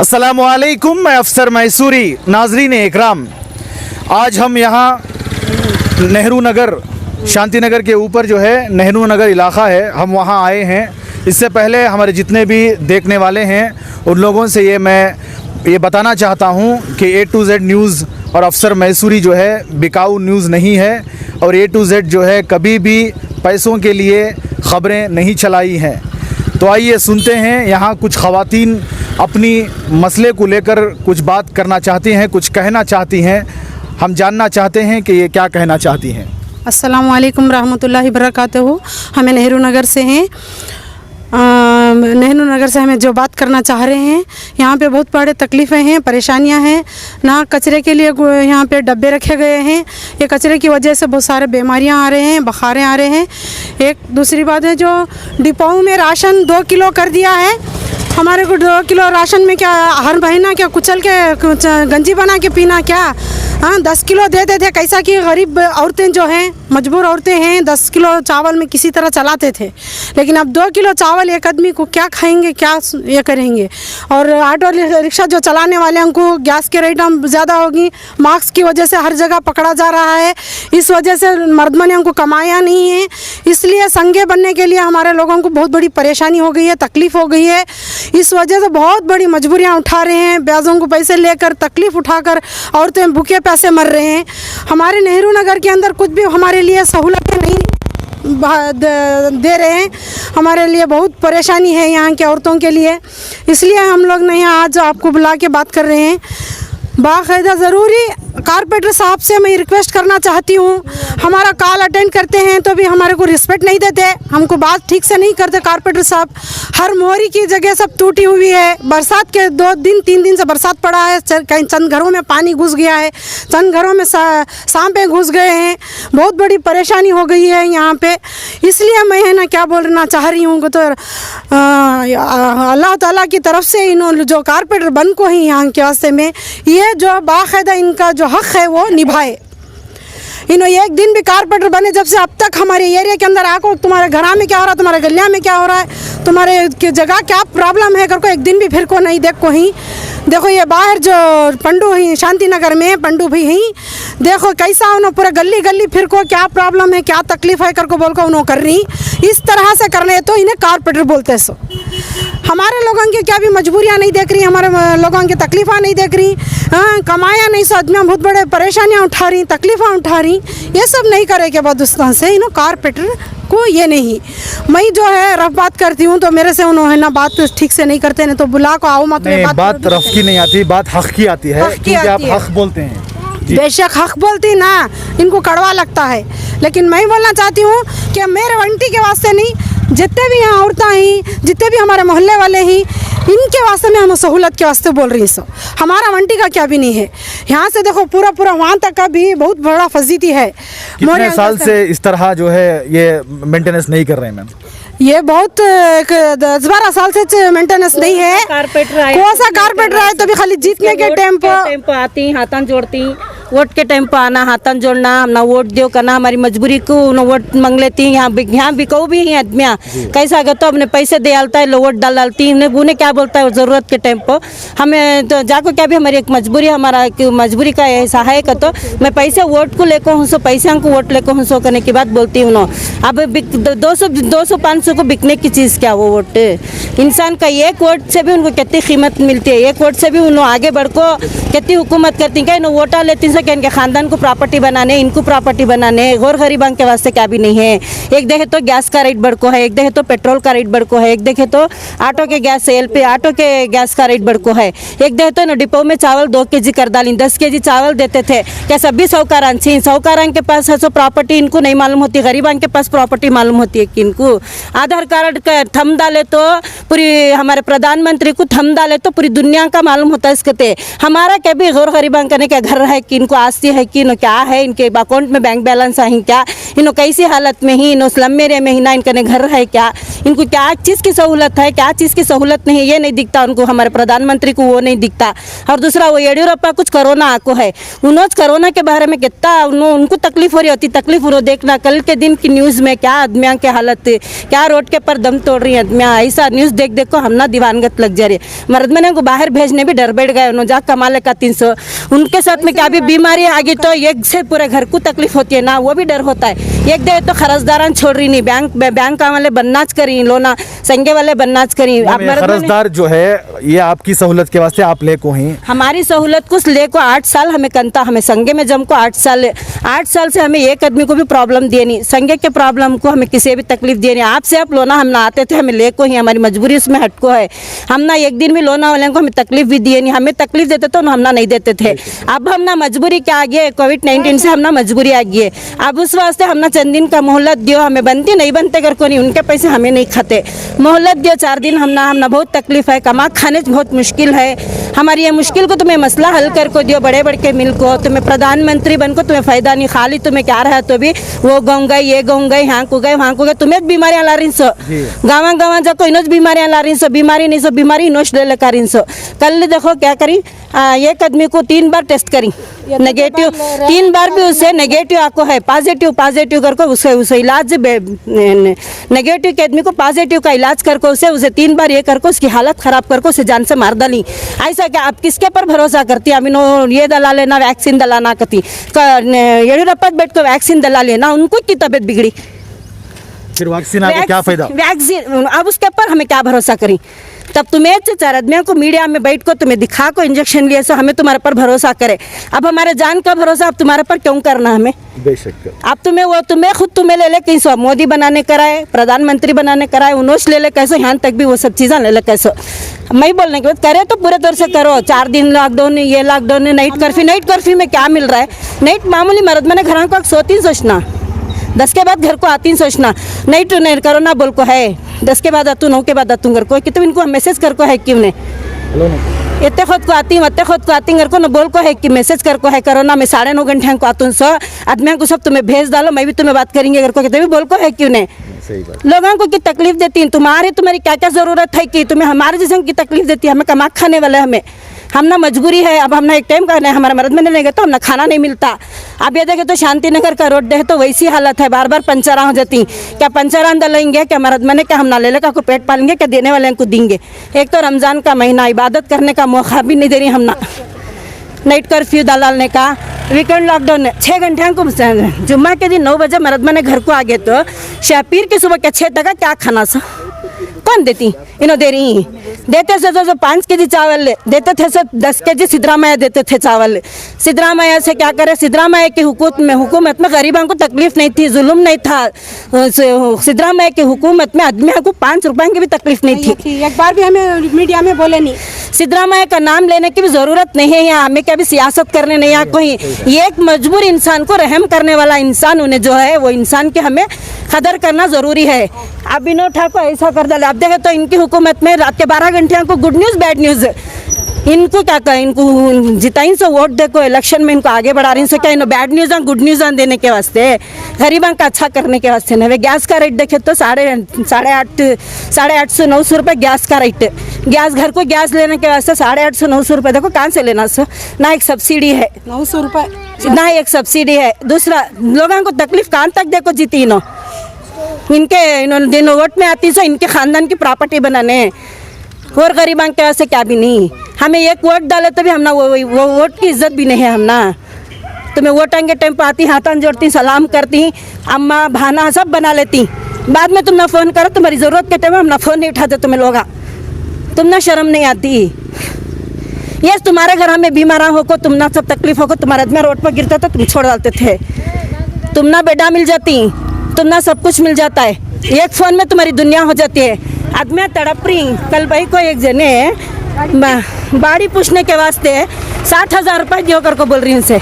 अस्सलामुअलैकुम, मैं अफसर मैसूरी। नाजरीन इकराम, आज हम यहाँ नेहरू नगर, शांति नगर के ऊपर जो है नेहरू नगर इलाक़ा है, हम वहाँ आए हैं। इससे पहले हमारे जितने भी देखने वाले हैं उन लोगों से मैं बताना चाहता हूँ कि A to Z न्यूज़ और अफसर मैसूरी जो है बिकाऊ न्यूज़ नहीं है, और A to Z जो है कभी भी पैसों के लिए ख़बरें नहीं चलाई हैं। तो आइए सुनते हैं, यहाँ कुछ ख़वातीन अपनी मसले को लेकर कुछ बात करना चाहती हैं, कुछ कहना चाहती हैं। हम जानना चाहते हैं कि ये क्या कहना चाहती हैं। अस्सलामुअलैकुम रहमतुल्लाहि बरकातहू। हमें नेहरू नगर से हैं, नेहरू नगर से हमें जो बात करना चाह रहे हैं, यहाँ पे बहुत बड़े तकलीफ़ें हैं, परेशानियाँ हैं ना। कचरे के लिए यहाँ पे डब्बे रखे गए हैं, ये कचरे की वजह से बहुत सारे बीमारियाँ आ रहे हैं, बुखारें आ रहे हैं। एक दूसरी बात है, जो डिपों में राशन 2 किलो कर दिया है। हमारे को 2 किलो राशन में क्या हर महीना क्या कुचल के गंजी बना के पीना क्या? हाँ, 10 किलो देते थे। कैसा कि गरीब औरतें जो हैं, मजबूर औरतें हैं, 10 किलो चावल में किसी तरह चलाते थे। लेकिन अब 2 किलो चावल एक आदमी को क्या खाएंगे, क्या ये करेंगे? और ऑटो रिक्शा जो चलाने वाले उनको गैस के रेट ज़्यादा होगी, मास्क की वजह से हर जगह पकड़ा जा रहा है। इस वजह से मर्दमने उनको कमाया नहीं है, इसलिए संगे बनने के लिए हमारे लोगों को बहुत बड़ी परेशानी हो गई है, तकलीफ़ हो गई है। इस वजह से बहुत बड़ी मजबूरियाँ उठा रहे हैं, ब्याजों को पैसे लेकर, तकलीफ़ उठाकर औरतें भूखे पैसे मर रहे हैं। हमारे नेहरू नगर के अंदर कुछ भी हमारे लिए सहूलतें नहीं दे रहे हैं, हमारे लिए बहुत परेशानी है यहाँ के औरतों के लिए। इसलिए हम लोग ने यहाँ आज आपको बुला के बात कर रहे हैं। बाकायदा ज़रूरी कारपोरेटर साहब से मैं रिक्वेस्ट करना चाहती हूँ, हमारा कॉल अटेंड करते हैं तो भी हमारे को रिस्पेक्ट नहीं देते, हमको बात ठीक से नहीं करते कारपोरेटर साहब। हर मोहरी की जगह सब टूटी हुई है। बरसात के 2-3 दिन से बरसात पड़ा है, कहीं चंद घरों में पानी घुस गया है, चंद घरों में सांपें घुस गए हैं। बहुत बड़ी परेशानी हो गई है यहाँ पे। इसलिए मैं है ना क्या बोलना चाह रही हूँ, तो अल्लाह ताला की तरफ से इन्होंने जो कारपोरेटर बन को ही यहाँ के वास्ते में ये जो बाकायदा इनका जो हक है वो निभाए। इन्होंने एक दिन भी कारपोरेटर बने जब से अब तक हमारे एरिया के अंदर आको तुम्हारे घरा में क्या हो रहा है, तुम्हारे गलिया में क्या हो रहा है, तुम्हारे जगह क्या प्रॉब्लम है करको एक दिन भी फिर को नहीं देख को ही। देखो ये बाहर जो पंडू ही शांति नगर में पंडू भी ही, देखो कैसा उन्होंने पूरा गली गली फिर को क्या प्रॉब्लम है, क्या तकलीफ़ है करको बोल को उन्होंने कर रही। इस तरह से करने तो इन्हें कारपोरेटर बोलते सो। हमारे लोगों की क्या भी मजबूरियाँ नहीं देख रही, हमारे लोगों की तकलीफ़ें नहीं देख रही। हाँ, कमाया नहीं सो आदमी बहुत बड़े परेशानियाँ उठा रही, तकलीफ़ें उठा रही। ये सब नहीं करे के बाद उस तरह से इन्होंने कारपोरेटर को ये नहीं। मैं जो है रफ बात करती हूँ तो मेरे से उन्होंने ना बात ठीक से नहीं करते, नहीं तो बुला को आओ मत। बात रफ की नहीं आती, बात हक की आती है, क्योंकि आप हक बोलते हैं। बेशक हक बोलती ना, इनको कड़वा लगता है। लेकिन मैं बोलना चाहती हूँ कि मेरे वंटी के वास्ते नहीं, जितने भी यहाँ औरतें हैं, जितने भी हमारे मोहल्ले वाले हैं, इनके वास्ते में हम सहूलत के वास्ते बोल रही हूँ। हमारा वंटी का क्या भी नहीं है। यहाँ से देखो पूरा वहाँ तक का भी बहुत बड़ा फजीती है। कितने साल से इस तरह जो है ये मेंटेनेंस नहीं कर रहे हैं मैम? ये बहुत 10-12 साल से मेंटेनेंस नहीं है। कौन सा कारपेटर आए तो भी खाली जीतने के टाइम पर आती, हाथन जोड़ती, वोट के टाइम पर आना, हाथन जोड़ना, ना वोट दो करना, हमारी मजबूरी को वोट मांग लेती। यहाँ बिकाऊ भी हैं आदमियाँ, कैसा अगर तो अपने पैसे दे डालता है, वोट डालती है, उन्हें क्या बोलता है ज़रूरत के टाइम पर हमें तो जाको क्या भी हमारी एक मजबूरी, हमारा एक मजबूरी का ऐसा है कि तो मैं पैसे वोट को लेकर हूँ सो, पैसे को वोट लेकर हूँ सो करने की बात बोलती हूँ। अब 200-500 को बिकने की चीज़ क्या वो वोट? इंसान का एक वोट से भी उनको कितनी कीमत मिलती है, एक वोट से भी उन्होंने आगे बढ़ को कितनी हुकूमत करती हैं। क्या वोटा लेती हैं कि इनके ख़ानदान को प्रॉपर्टी बनाने, इनको प्रॉपर्टी बनाने, गौर गरीबां के वास्ते क्या भी नहीं है। एक देखे तो गैस का रेट बढ़ को है, एक देखे तो पेट्रोल का रेट बढ़ को है, एक देखे तो ऑटो के गैस LP ऑटो के गैस का रेट बढ़ को है, एक देखे तो डिपो में चावल 2 केजी कर डाली, 10 केजी चावल देते थे। क्या सभी साहूकारां थी, साहूकारां के पास है सो प्रॉपर्टी इनको नहीं मालूम होती, गरीबां के पास प्रॉपर्टी मालूम होती है कि इनको आधार कार्ड का थंब डाले तो पूरी, हमारे प्रधानमंत्री को थंब डाले तो पूरी दुनिया का मालूम होता है। इसके हमारा क्या भी गौर गरीबां करने का घर है कि इनको इनको आस्ती है कि इन्हों क्या है, इनके अकाउंट में बैंक बैलेंस है क्या, इन्हों कैसी हालत में ही, इन्हों स्लम एरिया में ही ना, इनका घर है क्या, इनको क्या चीज़ की सहूलत है, क्या चीज़ की सहूलत नहीं, ये नहीं दिखता उनको। हमारे प्रधानमंत्री को वो नहीं दिखता। और दूसरा वो येडियुरप्पा कुछ कोरोना आको है, उन्होंने कोरोना के बारे में कितना उनको तकलीफ हो रही होती, तकलीफ उन्होंने देखना कल के दिन की न्यूज़ में क्या आदमियाँ की हालत, क्या रोड के पर दम तोड़ रही आदमियाँ, ऐसा न्यूज़ देख देख को हम ना दीवानगत लग जा रही है। मर्द मैंने को बाहर भेजने भी डर बैठ गए, उन्होंने जा कमा ले का 300, उनके साथ में क्या भी बीमारी आ गई तो एक से पूरे घर को तकलीफ होती है ना, वो भी डर होता है। एक दे तो खरजदारान छोड़ रही नहीं, बैंक वाले बननाच करी, लोना संगे वाले बननाच करी। आप खरजदार जो है ये आपकी सहूलत के वास्ते आप ले को ही, हमारी सहूलत कुछ ले को 8 साल हमें कंता, हमें संगे में जम को 8 साल से हमें एक आदमी को भी प्रॉब्लम दिए नहीं, संगे के प्रॉब्लम को हमें किसी भी तकलीफ दिए नहीं। आपसे आप लोना हम ना आते थे, हमें ले को ही, हमारी मजबूरी उसमें हटको है। हम ना एक दिन भी लोना वाले को हमें तकलीफ भी दिए नहीं, हमें तकलीफ देते तो हम ना नहीं देते थे। अब हम ना मजबूरी क्या आ गया, कोविड-19 से हम ना मजबूरी आ गई है। अब उस वास्ते हम ना चंद दिन का मोहलत दियो, हमें बनती नहीं बनते कर को नहीं, उनके पैसे हमें नहीं खाते, मोहलत दियो 4 दिन। हम ना बहुत तकलीफ है, कमा खाने बहुत मुश्किल है। हमारी ये मुश्किल को तुम्हें मसला हल कर को दियो, बड़े बड़े के मिल को, तुम्हें प्रधानमंत्री बन को तुम्हें फ़ायदा नहीं, खाली तुम्हें क्या रहा तो भी वो गाँव गए, ये गाँव गए, यहाँ को गए, वहाँ को गए, तुम्हें बीमारियाँ ला रही सो, गाँव जाको इनोज बीमारियाँ ला रही सो, बीमारी नहीं सो बीमारी इनोज ले लेकर रही सो। कल देखो क्या करी, एक आदमी को 3 बार टेस्ट करी, नेगेटिव, 3 बार भी उसे नेगेटिव आको है, पॉजिटिव करको उसे इलाज, नेगेटिव के आदमी को पॉजिटिव का इलाज करको उसे 3 बार ये करको उसकी हालत खराब करको उसे जान से मार डाली। ऐसा क्या आप किसके पर भरोसा करती, अब इनो ये दला लेना, वैक्सीन दलाना करती, येडियुरप्पा बैठ को वैक्सीन दला लेना, उनको की तबीयत बिगड़ी, फिर वैक्सीन आके क्या फायदा, वैक्सीन अब उसके ऊपर हमें क्या भरोसा करें। तब तुम्हें 4 आदमियों को मीडिया में बैठ को तुम्हें दिखा को इंजेक्शन लिए सो हमें तुम्हारे पर भरोसा करे। अब हमारे जान का भरोसा अब तुम्हारे पर क्यों करना हमें, बेशक। अब तुम्हें खुद ले ले कैसे, मोदी बनाने कराए, प्रधानमंत्री बनाने कराए, उन्होंने ले ले कैसे, यहाँ तक भी वो सब चीज़ें ले ले कैसे। मैं बोलने के बाद करे तो पूरे तौर से करो। 4 दिन लॉकडाउन, ये लॉकडाउन, नाइट कर्फ्यू में क्या मिल रहा है, नाइट मामूली मर्द मैंने घर को सोती सोचना, 10 के बाद घर को आती सोचना, नहीं तो नहीं करो ना बोल को है, 10 के बाद आतू, 9 के बाद आतू घर को, कि तुम इनको मैसेज कर को है क्यों ने, इतने खुद को आती घर को न बोल को है कि मैसेज कर को है, करो ना मैं 9:30 घंटे को आतू सो आदमियों को सब तुम्हें भेज डालो, मैं भी तुम्हें बात करेंगे घर को, कहते भी बोल को है क्यों ने, लोगों को की तकलीफ देती, तुम्हारी क्या क्या ज़रूरत है कि तुम्हें हमारे जैसे की तकलीफ देती है, हमें कमा खाने वाले हम ना मजबूरी है। अब हम ना एक टाइम करना है, हमारे मर्द में नहीं गए तो हम ना खाना नहीं मिलता। अब ये देखे तो शांति नगर का रोड है तो वैसी हालत है, बार बार पंचरा हो जाती, क्या पंचरा दलेंगे, क्या मर्द मैंने क्या हम ना ले लेगा को पेट पालेंगे, क्या देने वाले को देंगे। एक तो रमज़ान का महीना, इबादत करने का मौका भी नहीं दे रही हम ना, नाइट कर्फ्यू डालने का, वीकेंड लॉकडाउन 6 घंटे को, जुम्मा के दिन 9 बजे मर्द मैंने घर को आ गए तो शापीर के सुबह के 6 तक क्या खाना सा कौन देती, इन्हों दे रही, देते थे तो 5 केजी चावल देते थे, 10 केजी सिद्धरामैया देते थे चावल। सिद्धरामैया से क्या करे, सिद्धरामैया की हुकूमत में गरीबों को तकलीफ नहीं थी, जुल्म नहीं था, सिद्धरामैया की हुकूमत में आदमियों को 5 रुपए की भी तकलीफ नहीं थी। एक बार भी हमें मीडिया में बोले नहीं, सिद्धरामैया का नाम लेने की भी ज़रूरत नहीं है यहाँ, हमें क्या भी सियासत करने नहीं है कोई, ये एक मजबूर इंसान को रहम करने वाला इंसान उन्हें जो है वो इंसान के हमें कदर करना ज़रूरी है। अब इन्हों ठाको ऐसा कर डाले, अब देखे तो इनकी हुकूमत में रात के 12 घंटे को गुड न्यूज़ बैड न्यूज़, इनको क्या कहें, इनको जिताइन से वोट देखो इलेक्शन में इनको आगे बढ़ा रही, क्या इन्होंने बैड न्यूज़ गुड न्यूज़ देने के वास्ते, गरीबों का अच्छा करने के वास्ते नहीं। गैस का रेट देखे तो 850 900 रुपये गैस का रेट, गैस घर को गैस लेने के वास्ते 850 900 रुपये, देखो कहाँ से लेना सो, ना एक सब्सिडी है 900 रुपये, ना एक सब्सिडी है, दूसरा लोगों को तकलीफ कहाँ तक देखो जीती इन्हों, इन्होंने दिनों वोट में आती सो इनके ख़ानदान की प्रॉपर्टी बनाने, और गरीबां के वास्ते क्या भी नहीं। हमें एक वोट डाले तो भी हम ना वो वोट की इज्जत भी नहीं है हम ना, तुम्हें वोटेंगे टाइम पर आती, हाथान जोड़ती, सलाम करती, अम्मा भाना सब बना लेती, बाद में तुम ना फ़ोन करो, तुम्हारी ज़रूरत के टाइम में हम ना फ़ोन नहीं उठाते तुम्हें लोग, तुम ना शर्म नहीं आती। ये तुम्हारे घर में बीमार हो को, तुम ना सब तकलीफ हो को, तुम्हारे आदमी रोड पर गिरता तो तुम छोड़ डालते थे, तुम ना बेटा मिल जाती, तुम ना सब कुछ मिल जाता है, एक फ़ोन में तुम्हारी दुनिया हो जाती है। आदमियाँ तड़प रही, कल भाई को एक जने बाड़ी पूछने के वास्ते 60,000 रुपये दियो कर को बोल रही उनसे,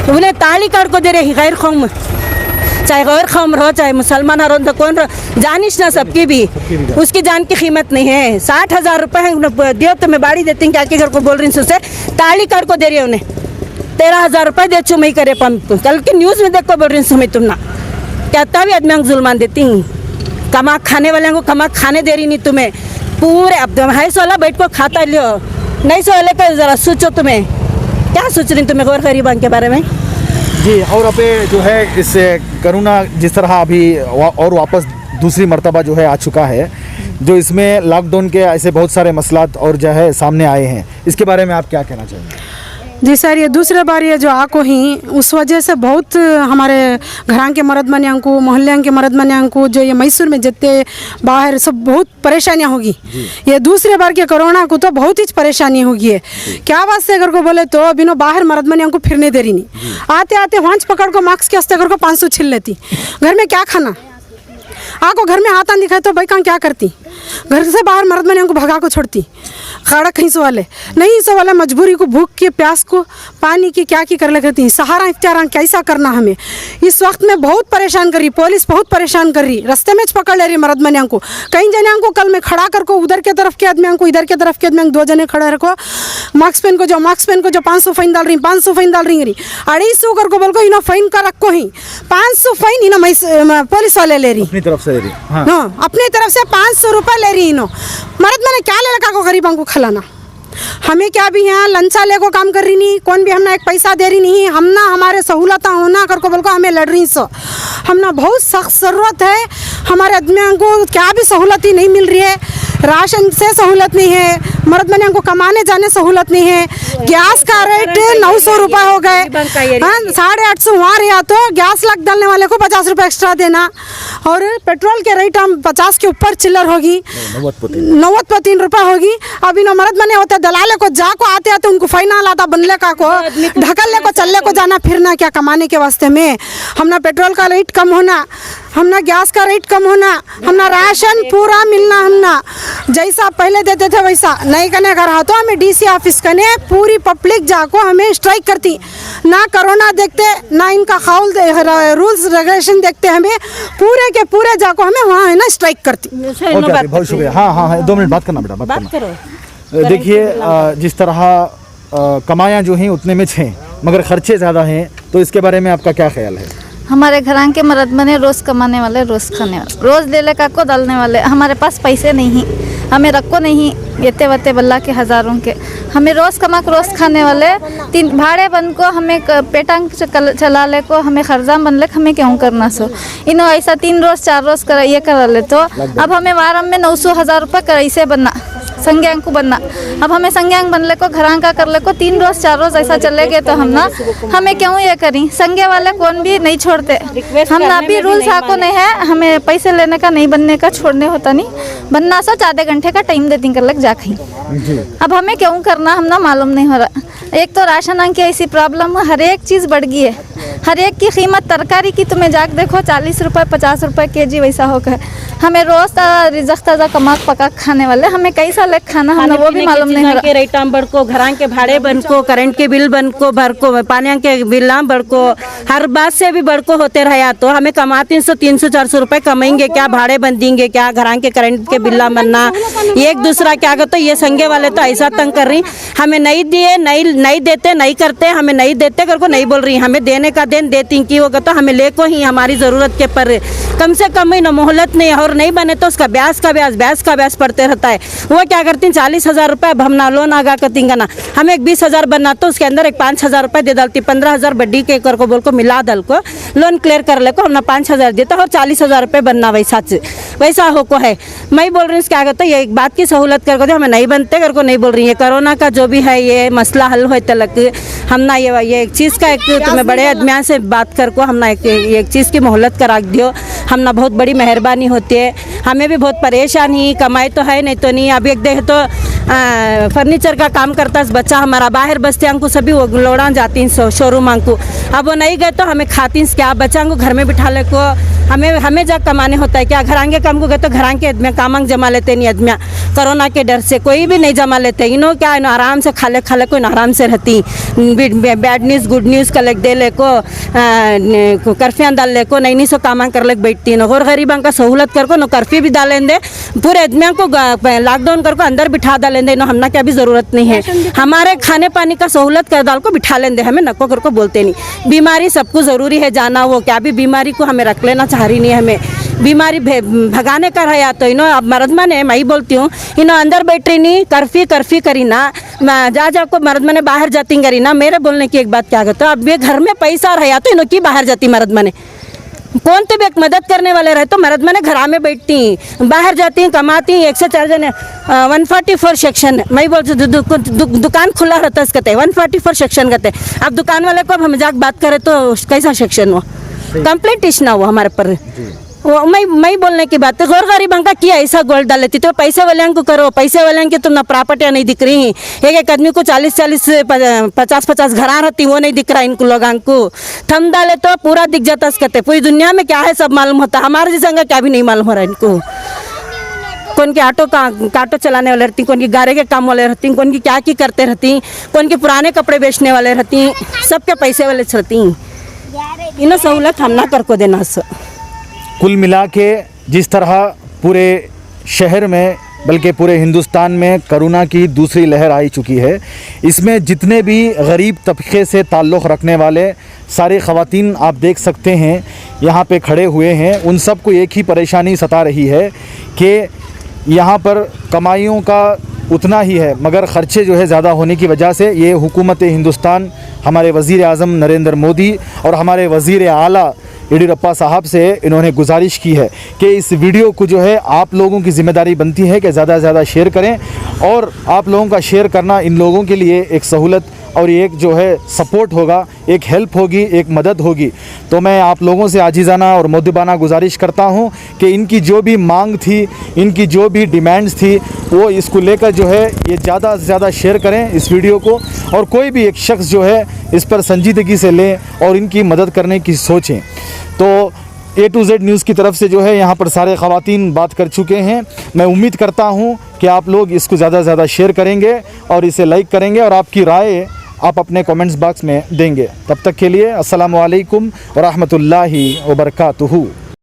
उन्हें ताली काट को दे रहे, गैर कौम, चाहे गैर कौम रहो चाहे मुसलमान रहो, तो कौन रहो, जानिश ना सबकी भी, उसकी जान की कीमत नहीं है। 60,000 रुपये दियो तो मैं बाड़ी देती हूँ क्या के घर को बोल रही हूँ, उससे ताली काट को दे रही है उन्हें, 13,000 रुपये दे चुमई करे पंप। कल के न्यूज़ में देखो बोल रही सुमी तुम ना कहता भी आदमी जुल्मान देती कमा खाने वाले को कमा खाने दे रही नहीं तुम्हें पूरे। अब है सोला बैठ को खाता लियो नहीं सोले का जरा सोचो तुम्हें क्या सोच रही तुम्हें और गरीबां के बारे में। जी और अब जो है इस कोरोना जिस तरह अभी और वापस दूसरी मर्तबा जो है आ चुका है, जो इसमें लॉकडाउन के ऐसे बहुत सारे मसलात और जो है सामने आए हैं, इसके बारे में आप क्या कहना चाहेंगे? जी सर, ये दूसरे बार ये जो आको ही उस वजह से बहुत हमारे घरां के मर्द मनियां को मोहल्ले के मर्द मनियां को जो ये मैसूर में जितने बाहर सब बहुत परेशानियां होगी। ये दूसरे बार के कोरोना को तो बहुत ही परेशानी होगी है। क्या बात से अगर को बोले तो अभी नो बाहर मर्द मनियां को फिरने दे रही नहीं, आते आते वांच पकड़ को मास्क के हस्ते कर को 500 छिल लेती। घर में क्या खाना आको घर में हाथ दिखाए तो भाई कहाँ क्या करती, घर से बाहर मर्द मनियों को भगा को छोड़ती। खाड़ा कहीं सो वाले नहीं सो वाले मजबूरी को भूख के प्यास को पानी की क्या की कर ले करती सहारा इख्तियार कैसा करना हमें इस वक्त में बहुत परेशान कर रही। पुलिस बहुत परेशान कर रही, रास्ते में पकड़ ले रही मर्द मनियों को। कई जनियों को कल में खड़ा कर को उधर के तरफ के आदमियों को इधर के तरफ के आदमियों 2 जने खड़े रखो मास्क पहन को जो 500 फाइन डाल रही 500 फाइन डाल रही 250 कर को बोल को इनो फाइन का रखो ही 500 फाइन इनो पुलिस वाले ले रही अपनी तरफ से ले रही। हाँ अपनी तरफ से 500 रुपये ले रही इनो। मर्द मैंने क्या ले रखा को गरीबों को खिलाना, हमें क्या भी यहाँ लंचा ले को काम कर रही नहीं, कौन भी हमने एक पैसा दे रही नहीं, हम ना हमारे सहूलत होना कर को बोल को हमें लड़ रही सो हमने बहुत सख्त ज़रूरत है। हमारे आदमियों को क्या भी सहूलत ही नहीं मिल रही है, राशन से सहूलत नहीं है, मर्द मनियों को कमाने जाने सहूलत नहीं है। गैस का रेट 900 रुपये हो गए, हाँ 850 वहाँ रहा तो गैस लग डालने वाले को 50 रुपये एक्स्ट्रा देना, और पेट्रोल के रेट हम 50 के ऊपर चिल्लर होगी 90 रुपये होगी। अभी नो मर्द मने होते दलाले को जा को आते आते उनको फाइनल आता बनले का को ढकलने को चलने को जाना फिरना क्या कमाने के वास्ते में। हमना पेट्रोल का रेट कम होना, हमना गैस का रेट कम होना, हमना राशन पूरा मिलना, हमना जैसा पहले देते थे वैसा नहीं करने का रहा तो हमें डीसी ऑफिस कने पूरी पब्लिक जाको हमें स्ट्राइक करती। ना कोरोना देखते ना इनका खाउल रूल्स रेगुलेशन देखते, हमें पूरे के पूरे जाको हमें वहाँ है ना स्ट्राइक करती। बहुत शुक्रिया। हाँ 2 मिनट बात करना बेटा, बात करना। देखिए जिस तरह कमाया जो हैं उतने में हैं मगर खर्चे ज़्यादा हैं, तो इसके बारे में आपका क्या ख्याल है? हमारे घरां के मर्द बने रोज़ कमाने वाले रोज़ खाने वाले रोज़ ले ले का को डालने वाले, हमारे पास पैसे नहीं, हमें रखो नहीं येते वते बल्ला के हज़ारों के, हमें रोज़ कमा के रोज़ खाने वाले 3 भाड़े बन को हमें पेटांग चला ले को हमें खर्जा बन ले हमें क्यों करना सो इन्हों ऐसा 3 रोज़ 4 रोज़ कर ये करा ले तो अब हमें वारम में 900,000 रुपये कर ऐसे बनना संज्ञांग को बनना। अब हमें संज्ञांग बनले को घरां का कर ले को 3 रोज़ 4 रोज़ ऐसा चले गए तो हम ना हमें क्यों ये करी, संज्ञा वाले कौन भी नहीं छोड़ते। हम ना भी रूल्स आको नहीं है, हमें पैसे लेने का नहीं बनने का छोड़ने होता नहीं बनना सा 4 घंटे का टाइम देती कर लग जा कहीं। अब हमें क्यों करना हम ना मालूम नहीं हो रहा। एक तो राशन अंक की ऐसी प्रॉब्लम हर एक चीज़ बढ़ गई है, हर एक की कीमत तरकारी की तुम्हें जाके देखो 40 रुपये 50 रुपये kg वैसा हो गया। हमें रोज़ रिजक ताज़ा कमा पका खाने वाले हमें कैसा ले खाना हमें वो भी मालूम नहीं हो। के रेटाम बढ़ को घरां के भाड़े बन को करंट के बिल बन को भर को पानी के बिल बढ़ को हर बात से भी बढ़ को होते रहा तो हमें कमा 300-400 रुपये कमाएंगे क्या, भाड़े बन देंगे क्या, घरां के करंट के बिल्ला बनना एक दूसरा क्या करते। ये संगे वाले तो ऐसा तंग कर रही, हमें नहीं दिए नहीं देते नहीं करते, हमें नहीं देते कर को नहीं बोल रही, हमें देने का दिन देती कि वो कहता हमें ले को ही हमारी ज़रूरत के पर कम से कम ही न मोहलत नहीं और नहीं बने तो उसका ब्याज का ब्याज पड़ते रहता है। वो क्या करती 40,000 रुपये अब हम ना लोन आगा करती ना, हमें एक 20,000 बनना तो उसके अंदर एक 5,000 रुपये दे डालती, 15,000 बड्डी के कर को बोल को मिला दल को लोन क्लियर कर ले को हम ना 5,000 देता और 40,000 रुपये बनना वैसा हो को है। मैं बोल रही हूँ क्या कहता है ये एक बात की सहूलत कर को हमें नहीं बनते कर को नहीं बोल रही है। कोरोना का जो भी है ये मसला हल हो तलक हम ना ये एक चीज़ का एक तुम्हें बड़े आदमियों से बात कर को हम ना एक चीज़ की मोहलत करा दियो, हम ना बहुत बड़ी मेहरबानी होती है। हमें भी बहुत परेशान ही कमाई तो है नहीं तो नहीं। अभी एक देख तो फर्नीचर का काम करता है बच्चा हमारा बाहर बस्ते को सभी वो लौड़ा जाती शोरूम को, अब वो नहीं गए तो हमें खाती क्या बच्चा को घर में बिठा ले को हमें जा कमाने होता है क्या। घरांगे काम को गए तो घरांगे आदमियाँ कामंग जमा लेते नहीं, आदमियाँ कोरोना के डर से कोई भी नहीं जमा लेते। इन्हों क्या इन्हों आराम से खा ले कोई आराम से रहती, bad news good news collect दे ले को कर्फ्यू डाल ले को नहीं सो कामंग कर ले बैठती न और गरीबों का सहूलत कर को न कर्फ्यू भी डालें दे पूरे आदमियों को लॉकडाउन कर को अंदर बिठा डाले लेंदे ना, हमना क्या भी ज़रूरत नहीं है। हमारे खाने पानी का सहूलत कर डाल को बिठा लेंदे, हमें नको कर को बोलते नहीं। बीमारी सबको ज़रूरी है जाना, वो क्या भी बीमारी को हमें रख लेना चाह रही नहीं, हमें बीमारी भगाने का रहा तो इनो अब मर्द मने मैं ही बोलती हूँ, इनो अंदर बैठ रही नहीं, कर्फी करी ना, जा को मर्द मने बाहर जाती करी ना। मेरे बोलने की एक बात क्या कहते हो, अब ये घर में पैसा रहा तो इनो की बाहर जाती मर्द मने, कौन तो भी एक मदद करने वाले रहे तो मर्द मने घर में बैठती, बाहर जाती कमाती। 104 जने 144 सेक्शन मैं बोलती दुकान खुला रहता है कहते 144 सेक्शन कहते। अब दुकान वाले को अब हम मजाक बात करें तो कैसा सेक्शन वो कंप्लेंट इश्ना हुआ हमारे पर। वो मैं बोलने की बात है, गौर गरीबों का किया ऐसा गोल डाल लेती तो पैसे वाले को करो, पैसे वाले की तो ना प्रॉपर्टियाँ नहीं दिख रही। एक आदमी को 40 50 घर रहती वो नहीं दिख रहा इनको लोगों को। थम डाले तो पूरा दिख जाता कहते, पूरी दुनिया में क्या है सब मालूम होता, हमारे जैसा क्या भी नहीं मालूम हो रहा इनको। कौन के ऑटो चलाने वाले रहती, कौन की गाड़ी के काम वाले रहती, कौन की क्या करते रहती, कौन के पुराने कपड़े बेचने वाले रहती, सबके पैसे वाले रहती। इन्हें सहूलत हम ना कर को देना। कुल मिला के जिस तरह पूरे शहर में बल्कि पूरे हिंदुस्तान में कोरोना की दूसरी लहर आई चुकी है, इसमें जितने भी गरीब तबके से ताल्लुक़ रखने वाले सारे ख़वातीन आप देख सकते हैं यहाँ पे खड़े हुए हैं। उन सब को एक ही परेशानी सता रही है कि यहाँ पर कमाइयों का उतना ही है मगर ख़र्चे जो है ज़्यादा होने की वजह से ये हुकूमत हिंदुस्तान, हमारे वज़ीर आज़म नरेंद्र मोदी और हमारे वज़ीर आला येडियुरप्पा साहब से इन्होंने गुजारिश की है कि इस वीडियो को जो है आप लोगों की ज़िम्मेदारी बनती है कि ज़्यादा से ज़्यादा शेयर करें, और आप लोगों का शेयर करना इन लोगों के लिए एक सहूलत और एक जो है सपोर्ट होगा, एक हेल्प होगी, एक मदद होगी। तो मैं आप लोगों से आजीज़ाना और मुद्दबाना गुजारिश करता हूं कि इनकी जो भी मांग थी, इनकी जो भी डिमांड्स थी, वो इसको लेकर जो है ये ज़्यादा से ज़्यादा शेयर करें इस वीडियो को, और कोई भी एक शख्स जो है इस पर संजीदगी से लें और इनकी मदद करने की सोचें। तो A to Z न्यूज़ की तरफ से जो है यहाँ पर सारे ख़वातीन बात कर चुके हैं। मैं उम्मीद करता हूँ कि आप लोग इसको ज़्यादा से ज़्यादा शेयर करेंगे और इसे लाइक करेंगे और आपकी राय आप अपने कमेंट्स बॉक्स में देंगे। तब तक के लिए अस्सलामु अलैकुम व रहमतुल्लाहि व बरकातुहू।